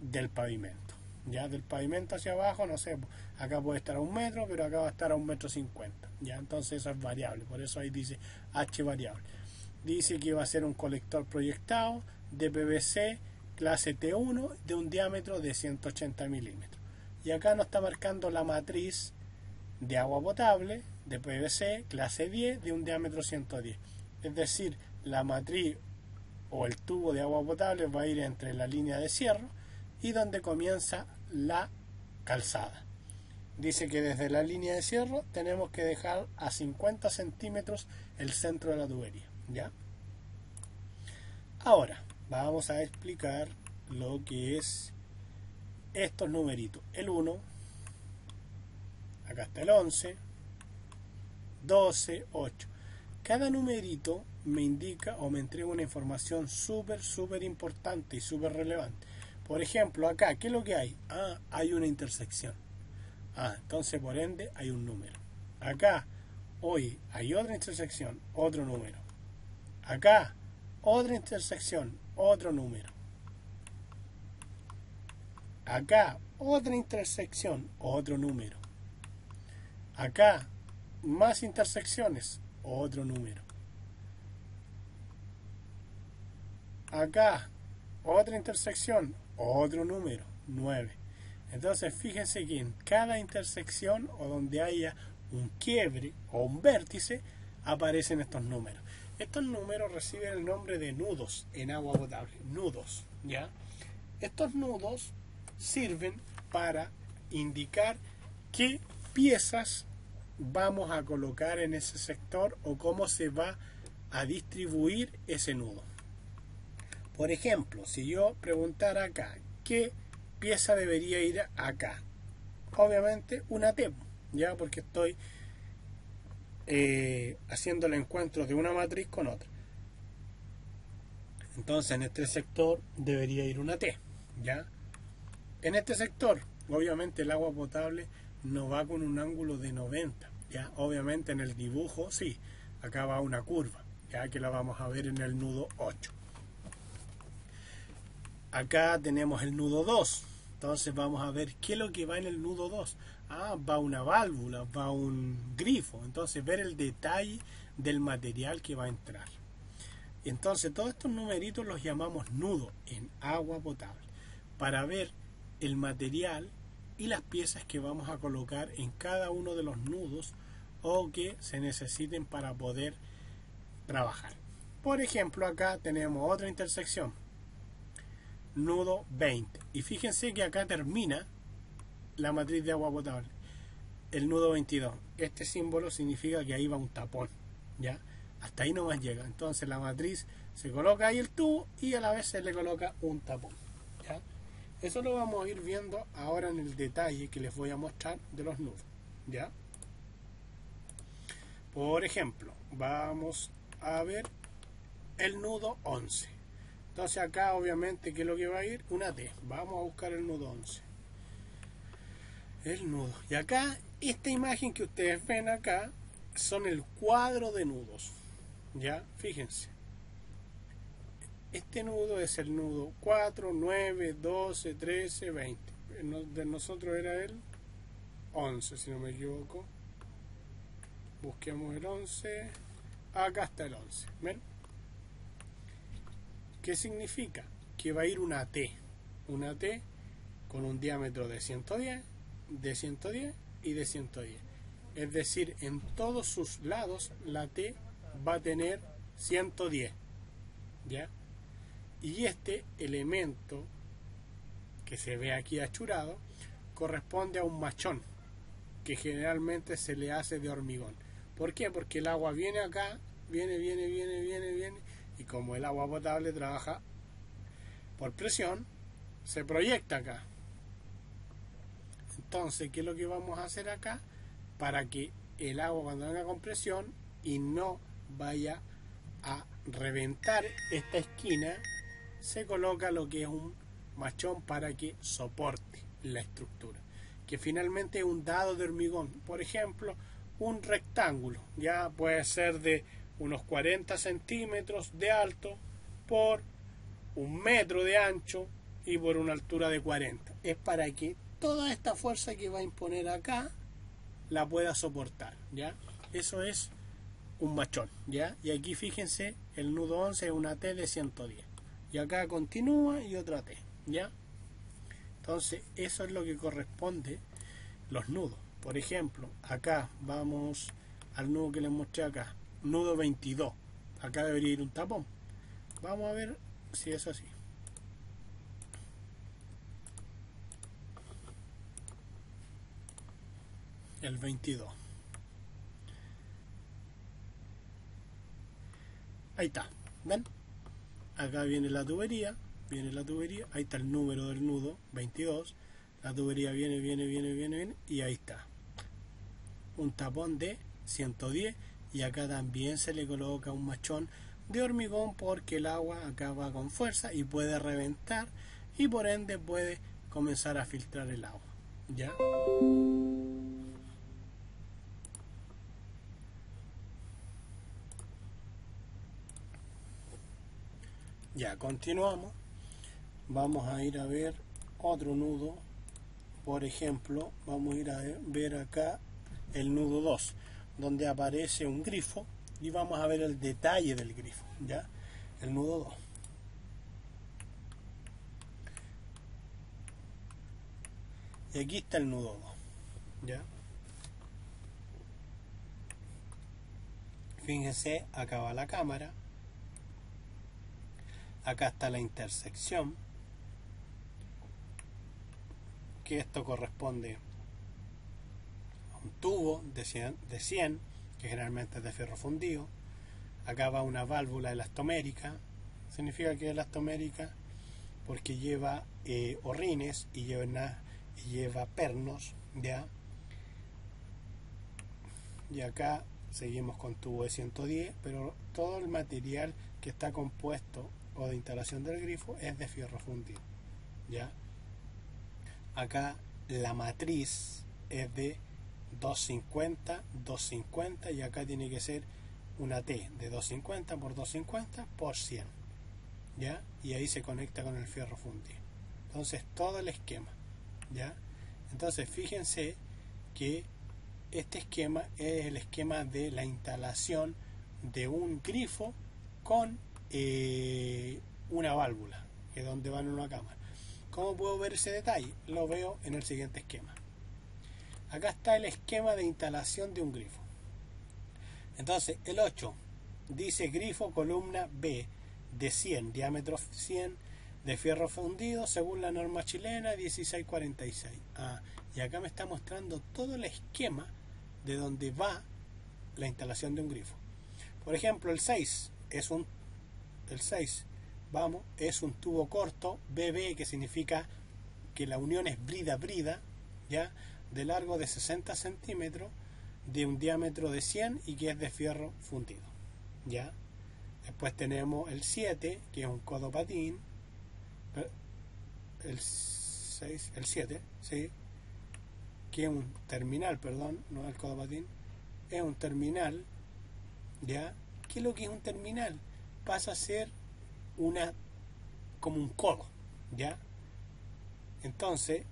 del pavimento. Ya del pavimento hacia abajo, no sé, acá puede estar a 1 metro, pero acá va a estar a 1,50 m. Ya, entonces eso es variable, por eso ahí dice H variable. Dice que va a ser un colector proyectado de PVC clase T1 de un diámetro de 180 milímetros. Y acá nos está marcando la matriz de agua potable de PVC clase 10 de un diámetro 110. Es decir, la matriz o el tubo de agua potable va a ir entre la línea de cierre y donde comienza la calzada. Dice que desde la línea de cierre tenemos que dejar a 50 centímetros el centro de la tubería. ¿Ya? Ahora vamos a explicar lo que es estos numeritos. El 1, acá está el 11, 12, 8. Cada numerito me indica o me entrega una información súper importante y súper relevante. Por ejemplo, acá, ¿qué es lo que hay? Ah, hay una intersección. Ah, entonces por ende hay un número. Acá, hoy hay otra intersección, otro número. Acá, otra intersección, otro número. Acá, otra intersección, otro número. Acá, más intersecciones, otro número. Acá, otra intersección, otro número, 9. Entonces fíjense que en cada intersección o donde haya un quiebre o un vértice aparecen estos números. Estos números reciben el nombre de nudos en agua potable, nudos, ¿ya? Estos nudos sirven para indicar qué piezas vamos a colocar en ese sector o cómo se va a distribuir ese nudo. Por ejemplo, si yo preguntara acá, ¿qué pieza debería ir acá? Obviamente una T, ya, porque estoy haciendo el encuentro de una matriz con otra. Entonces en este sector debería ir una T, ya. En este sector, obviamente el agua potable no va con un ángulo de 90, ya. Obviamente en el dibujo sí, acá va una curva, ya, que la vamos a ver en el nudo 8. Acá tenemos el nudo 2, entonces vamos a ver qué es lo que va en el nudo 2. Ah, va una válvula, va un grifo, entonces ver el detalle del material que va a entrar. Entonces todos estos numeritos los llamamos nudo en agua potable, para ver el material y las piezas que vamos a colocar en cada uno de los nudos o que se necesiten para poder trabajar. Por ejemplo, acá tenemos otra intersección, nudo 20, y fíjense que acá termina la matriz de agua potable, el nudo 22. Este símbolo significa que ahí va un tapón, ¿ya? Hasta ahí nomás llega. Entonces la matriz se coloca ahí el tubo y a la vez se le coloca un tapón, ¿ya? Eso lo vamos a ir viendo ahora en el detalle que les voy a mostrar de los nudos, ¿ya? Por ejemplo, vamos a ver el nudo 11. Entonces acá obviamente, ¿qué es lo que va a ir? Una T. Vamos a buscar el nudo 11. El nudo. Y acá, esta imagen que ustedes ven acá, son el cuadro de nudos. ¿Ya? Fíjense. Este nudo es el nudo 4, 9, 12, 13, 20. De nosotros era el 11, si no me equivoco. Busquemos el 11. Acá está el 11. ¿Ven? ¿Qué significa? Que va a ir una T. Una T con un diámetro de 110, de 110 y de 110. Es decir, en todos sus lados la T va a tener 110. ¿Ya? Y este elemento que se ve aquí achurado corresponde a un machón que generalmente se le hace de hormigón. ¿Por qué? Porque el agua viene acá, viene, y como el agua potable trabaja por presión, se proyecta acá. Entonces, ¿qué es lo que vamos a hacer acá? Para que el agua, cuando venga con presión y no vaya a reventar esta esquina, se coloca lo que es un machón para que soporte la estructura, que finalmente es un dado de hormigón. Por ejemplo, un rectángulo, ya puede ser de unos 40 centímetros de alto por 1 metro de ancho y por una altura de 40. Es para que toda esta fuerza que va a imponer acá la pueda soportar, ¿ya? Eso es un machón, ¿ya? Y aquí fíjense, el nudo 11 es una T de 110. Y acá continúa y otra T, ¿ya? Entonces, eso es lo que corresponde los nudos. Por ejemplo, acá vamos al nudo que les mostré acá, nudo 22. Acá debería ir un tapón. Vamos a ver si es así. El 22. Ahí está, ¿ven? Acá viene la tubería, ahí está el número del nudo, 22. La tubería viene, y ahí está. Un tapón de 110 y acá también se le coloca un machón de hormigón porque el agua acá va con fuerza y puede reventar y por ende puede comenzar a filtrar el agua, ¿ya? Ya, continuamos. Vamos a ir a ver otro nudo. Por ejemplo, vamos a ir a ver acá el nudo 2, donde aparece un grifo y vamos a ver el detalle del grifo, ¿ya? El nudo 2. Y aquí está el nudo 2, ¿ya? Fíjense, acá va la cámara. Acá está la intersección, que esto corresponde a un tubo de 100, que generalmente es de fierro fundido. Acá va una válvula elastomérica. Significa que es elastomérica porque lleva orrines y lleva pernos, ¿ya? Y acá seguimos con tubo de 110, pero todo el material que está compuesto o de instalación del grifo es de fierro fundido, ¿ya? Acá la matriz es de 250 y acá tiene que ser una T de 250 por 250 por 100, ¿ya? Y ahí se conecta con el fierro fundido. Entonces todo el esquema, ¿ya? Entonces fíjense que este esquema es el esquema de la instalación de un grifo con una válvula, que es donde va en una cámara. ¿Cómo puedo ver ese detalle? Lo veo en el siguiente esquema. Acá está el esquema de instalación de un grifo. Entonces, el 8 dice grifo columna B de 100, diámetro 100, de fierro fundido, según la norma chilena 1646. Y acá me está mostrando todo el esquema de donde va la instalación de un grifo. Por ejemplo, el 6 es un tubo corto, BB, que significa que la unión es brida, ¿ya? De largo de 60 centímetros, de un diámetro de 100 y que es de fierro fundido, ¿ya? Después tenemos el 7, que es un codo patín, el 7, ¿sí? Que es un terminal, perdón, no es el codo patín, es un terminal, ¿ya? ¿Qué es lo que es un terminal? Pasa a ser como un codo, ¿ya? Entonces,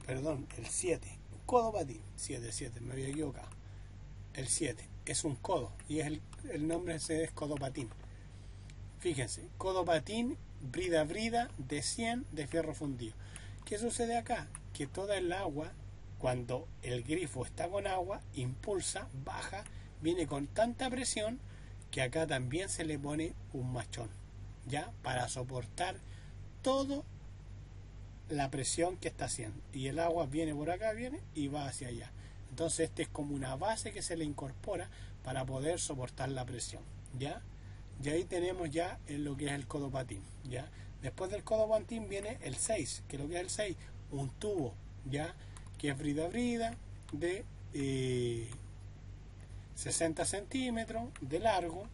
perdón, el 7, codo patín, 7, me había equivocado. El 7 es un codo y es el nombre ese es codo patín. Fíjense, codo patín, brida de 100 de fierro fundido. ¿Qué sucede acá? Que toda el agua, cuando el grifo está con agua, impulsa, baja, viene con tanta presión que acá también se le pone un machón, ¿ya? Para soportar toda la presión que está haciendo. Y el agua viene por acá, viene y va hacia allá. Entonces este es como una base que se le incorpora para poder soportar la presión, ¿ya? Y ahí tenemos ya lo que es el codo patín, ¿ya? Después del codo patín viene el 6, que lo que es el 6, un tubo, ¿ya? Que es brida de 60 centímetros de largo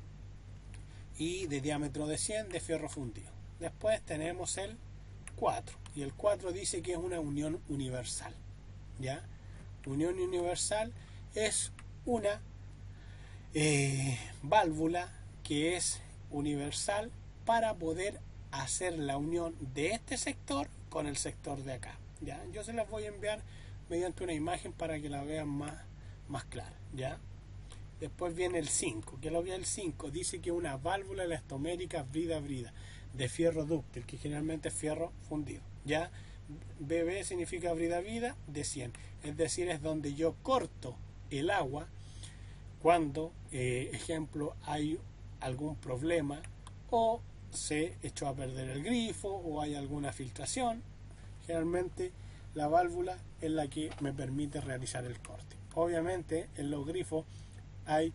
y de diámetro de 100 de fierro fundido. Después tenemos el 4 y el 4 dice que es una unión universal, ¿ya? Unión universal es una válvula que es universal para poder hacer la unión de este sector con el sector de acá, ¿ya? Yo se las voy a enviar mediante una imagen para que la vean más clara, ¿ya? Después viene el 5, que lo que es el 5 dice que una válvula elastomérica brida-brida de fierro dúctil, que generalmente es fierro fundido, ¿ya? BB significa brida-brida de 100, es decir, es donde yo corto el agua cuando, ejemplo, hay algún problema o se echó a perder el grifo o hay alguna filtración. Generalmente la válvula es la que me permite realizar el corte. Obviamente en los grifos hay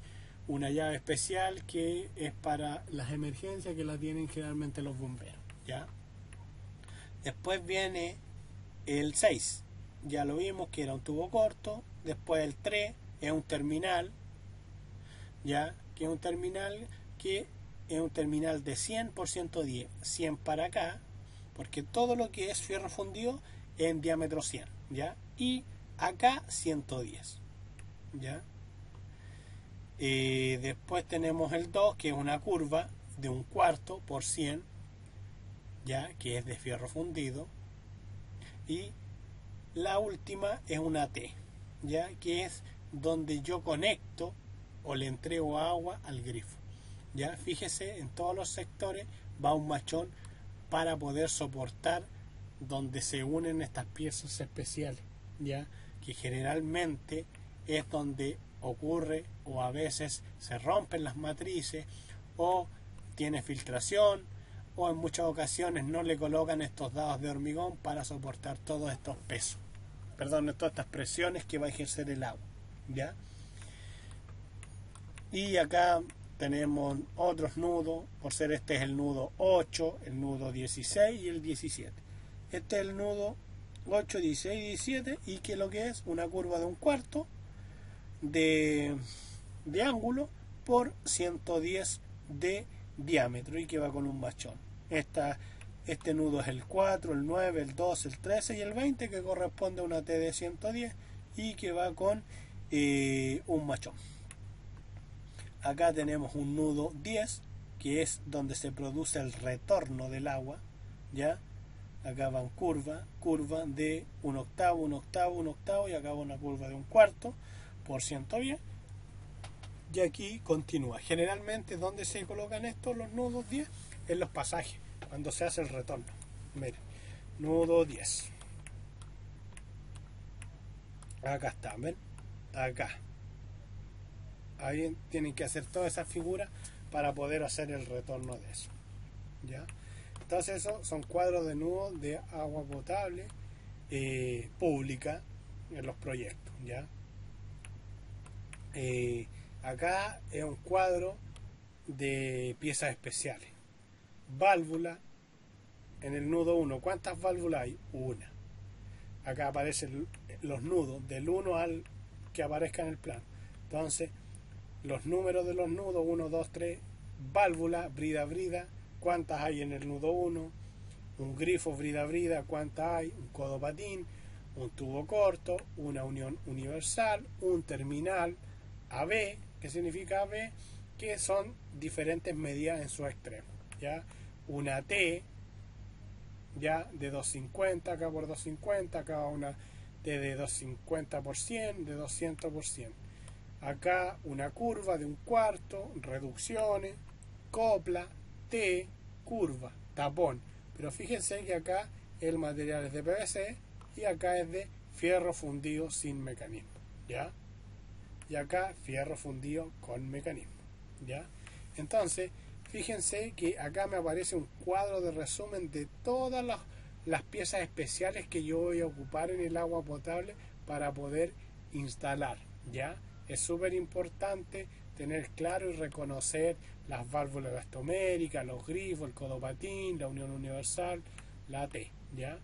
una llave especial que es para las emergencias, que la tienen generalmente los bomberos, ¿ya? Después viene el 6, ya lo vimos que era un tubo corto. Después el 3 es un terminal, ya, que es un terminal de 100 por 110, 100 para acá, porque todo lo que es fierro fundido es en diámetro 100, ¿ya? Y acá 110, ¿ya? Después tenemos el 2, que es una curva de 1/4 por 100, ya, que es de fierro fundido. Y la última es una T, ya, que es donde yo conecto o le entrego agua al grifo, ya. Fíjese, en todos los sectores va un machón para poder soportar donde se unen estas piezas especiales, ya, que generalmente es donde ocurre o a veces se rompen las matrices o tiene filtración, o en muchas ocasiones no le colocan estos dados de hormigón para soportar todos estos pesos, todas estas presiones que va a ejercer el agua, ¿ya? Y acá tenemos otros nudos, por ser este es el nudo 8, el nudo 16 y el 17. Este es el nudo 8, 16 y 17, y que lo que es una curva de 1/4 de ángulo por 110 de diámetro, y que va con un machón. Este nudo es el 4, el 9, el 12, el 13 y el 20, que corresponde a una T de 110 y que va con un machón. Acá tenemos un nudo 10, que es donde se produce el retorno del agua, ¿ya? Acá van curva de 1/8, 1/8, 1/8, y acá va una curva de 1/4 por 110. Y aquí continúa. Generalmente, ¿dónde se colocan estos, los nudos 10? En los pasajes, cuando se hace el retorno. Miren, nudo 10. Acá está, ¿ven? Acá. Ahí tienen que hacer toda esa figura para poder hacer el retorno de eso, ¿ya? Entonces esos son cuadros de nudos de agua potable pública en los proyectos, ¿ya? Acá es un cuadro de piezas especiales. Válvula en el nudo 1. ¿Cuántas válvulas hay? Una. Acá aparecen los nudos del 1 al que aparezca en el plano. Entonces, los números de los nudos: 1, 2, 3, válvula, brida-brida, ¿cuántas hay en el nudo 1? Un grifo brida-brida, ¿cuántas hay? Un codo patín, un tubo corto, una unión universal, un terminal AB, ¿qué significa AB? Que son diferentes medidas en su extremo, ¿ya? Una T, ya, de 250, acá por 250, acá una T de 250 por 100, de 200 por 100. Acá una curva de 1/4, reducciones, copla, T, curva, tapón. Pero fíjense que acá el material es de PVC y acá es de fierro fundido sin mecanismo, ¿ya? Y acá fierro fundido con mecanismo, ¿ya? Entonces, fíjense que acá me aparece un cuadro de resumen de todas las piezas especiales que yo voy a ocupar en el agua potable para poder instalar, ¿ya? Es súper importante tener claro y reconocer las válvulas elastoméricas, los grifos, el codo patín, la unión universal, la T, ¿ya?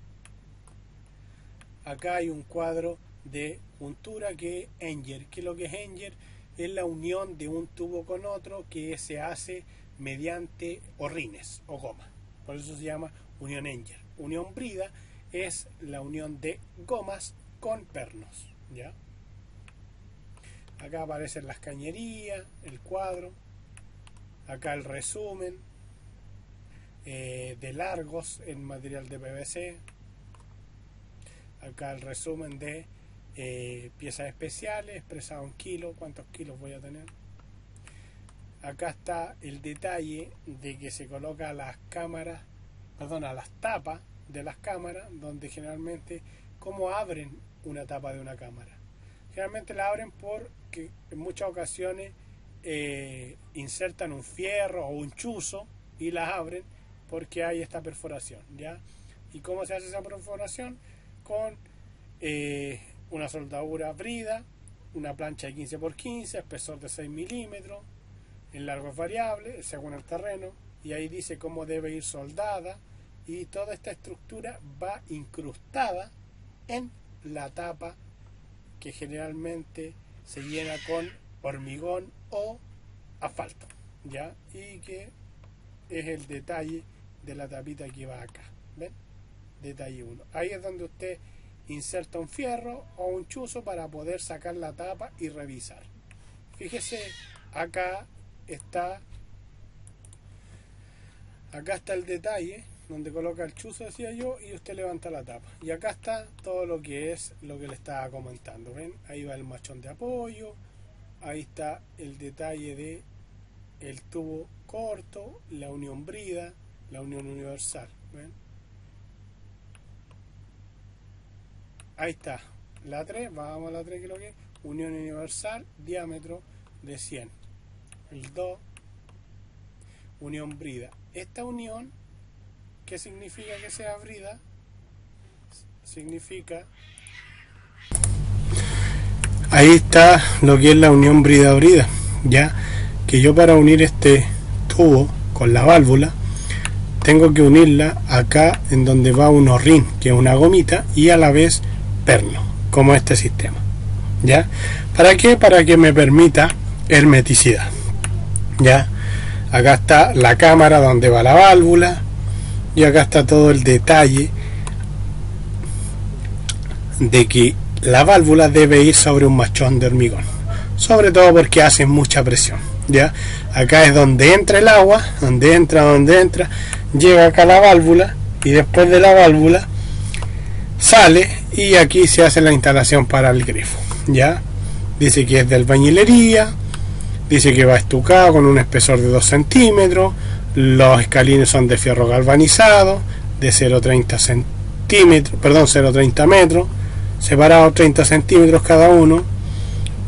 Acá hay un cuadro de juntura que es Enger. ¿Qué es lo que es Enger? Es la unión de un tubo con otro que se hace mediante rines o goma. Por eso se llama unión Engel. Unión brida es la unión de gomas con pernos, ¿ya? Acá aparecen las cañerías, el cuadro, acá el resumen de largos en material de PVC, acá el resumen de piezas especiales expresado en kilos, cuántos kilos voy a tener. Acá está el detalle de que se coloca las cámaras, perdón, a las tapas de las cámaras, donde generalmente, ¿cómo abren una tapa de una cámara? Generalmente la abren porque en muchas ocasiones insertan un fierro o un chuzo y las abren porque hay esta perforación, ¿ya? ¿Y cómo se hace esa perforación? Con una soldadura brida, una plancha de 15 por 15, espesor de 6 milímetros, el largo es variable según el terreno, y ahí dice cómo debe ir soldada, y toda esta estructura va incrustada en la tapa, que generalmente se llena con hormigón o asfalto, ¿ya? Y que es el detalle de la tapita que va acá, ¿ven? Detalle 1. Ahí es donde usted inserta un fierro o un chuzo para poder sacar la tapa y revisar. Fíjese, acá está el detalle donde coloca el chuzo, decía yo, y usted levanta la tapa, y acá está todo lo que es lo que le estaba comentando. Ven, ahí va el machón de apoyo, ahí está el detalle de el tubo corto, la unión brida, la unión universal. ¿Ven? Ahí está la 3, vamos a la 3, que es lo que es unión universal, diámetro de 100. El 2, unión brida. Esta unión, ¿qué significa que sea brida? Significa, ahí está lo que es la unión brida-brida, ya que yo para unir este tubo con la válvula tengo que unirla acá en donde va un horrín, que es una gomita, y a la vez perno, como este sistema, ¿ya? ¿Para qué? Para que me permita hermeticidad, ¿ya? Acá está la cámara donde va la válvula, y acá está todo el detalle de que la válvula debe ir sobre un machón de hormigón, sobre todo porque hace mucha presión, ¿ya? Acá es donde entra el agua, donde entra, llega acá la válvula, y después de la válvula sale, y aquí se hace la instalación para el grifo, ¿ya? Dice que es de albañilería, dice que va estucado con un espesor de 2 centímetros, los escalines son de fierro galvanizado de 0,30 centímetros, perdón, 0,30 metros, separados 30 centímetros cada uno.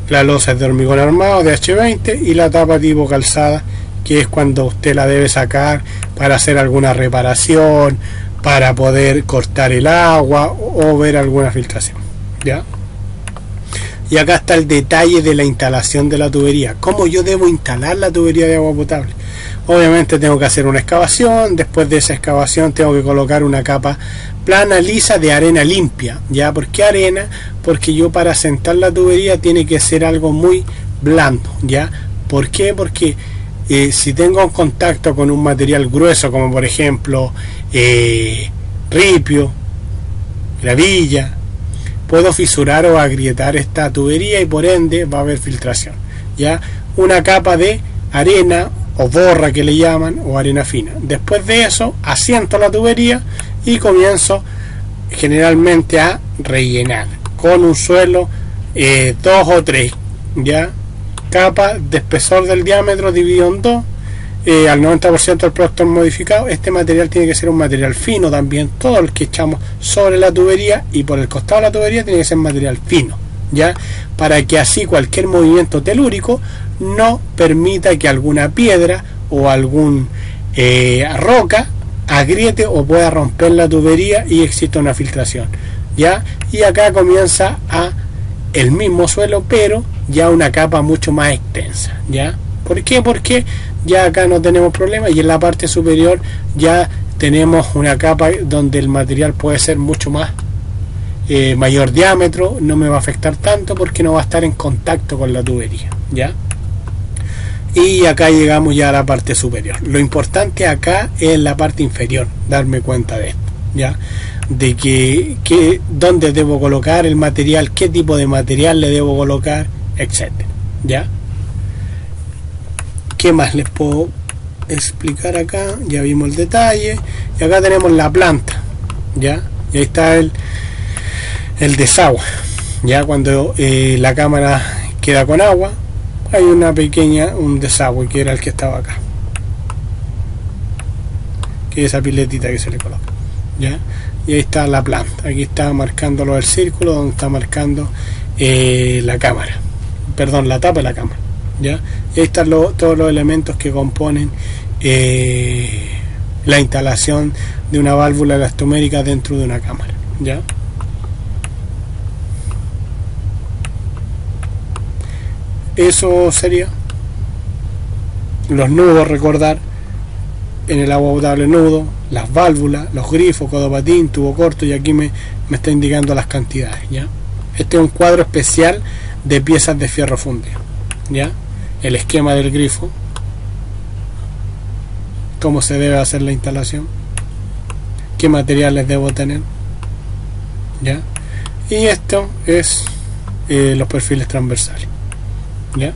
La losa es de hormigón armado de H20, y la tapa tipo calzada, que es cuando usted la debe sacar para hacer alguna reparación, para poder cortar el agua o ver alguna filtración, ¿ya? Y acá está el detalle de la instalación de la tubería, cómo yo debo instalar la tubería de agua potable. Obviamente tengo que hacer una excavación, después de esa excavación tengo que colocar una capa plana lisa de arena limpia, ¿ya? ¿Por qué arena? Porque yo para sentar la tubería tiene que ser algo muy blando, ¿ya? ¿Por qué? Porque si tengo contacto con un material grueso, como por ejemplo ripio, gravilla, puedo fisurar o agrietar esta tubería, y por ende va a haber filtración, ¿ya? Una capa de arena o borra, que le llaman, o arena fina. Después de eso asiento la tubería y comienzo generalmente a rellenar con un suelo 2 o 3, ¿ya? Capa de espesor del diámetro dividido en 2, al 90% del producto modificado. Este material tiene que ser un material fino también, todo el que echamos sobre la tubería y por el costado de la tubería tiene que ser material fino, ¿ya? Para que así cualquier movimiento telúrico no permita que alguna piedra o algún roca agriete o pueda romper la tubería y exista una filtración, ¿ya? Y acá comienza el mismo suelo, pero ya una capa mucho más extensa, ¿ya? ¿Por qué? Porque ya acá no tenemos problema, y en la parte superior ya tenemos una capa donde el material puede ser mucho más mayor diámetro, no me va a afectar tanto porque no va a estar en contacto con la tubería, ¿ya? Y acá llegamos ya a la parte superior. Lo importante acá es la parte inferior, darme cuenta de esto, ¿ya? De que dónde debo colocar el material, qué tipo de material le debo colocar, etcétera, ¿ya? ¿Qué más les puedo explicar acá? Ya vimos el detalle. Y acá tenemos la planta, ¿ya? Y ahí está el desagüe. Ya cuando la cámara queda con agua, hay un desagüe que era el que estaba acá, que es esa piletita que se le coloca, ¿ya? Y ahí está la planta. Aquí está marcándolo el círculo donde está marcando la cámara, perdón, la tapa de la cámara, ¿ya? Y ahí están todos los elementos que componen la instalación de una válvula elastomérica dentro de una cámara, ¿ya? Eso sería. Los nudos, recordar, en el agua potable nudo, las válvulas, los grifos, codo patín, tubo corto, y aquí me está indicando las cantidades, ¿ya? Este es un cuadro especial de piezas de fierro fundido, ¿ya? El esquema del grifo, cómo se debe hacer la instalación, qué materiales debo tener, ¿ya? Y esto es los perfiles transversales, ¿ya?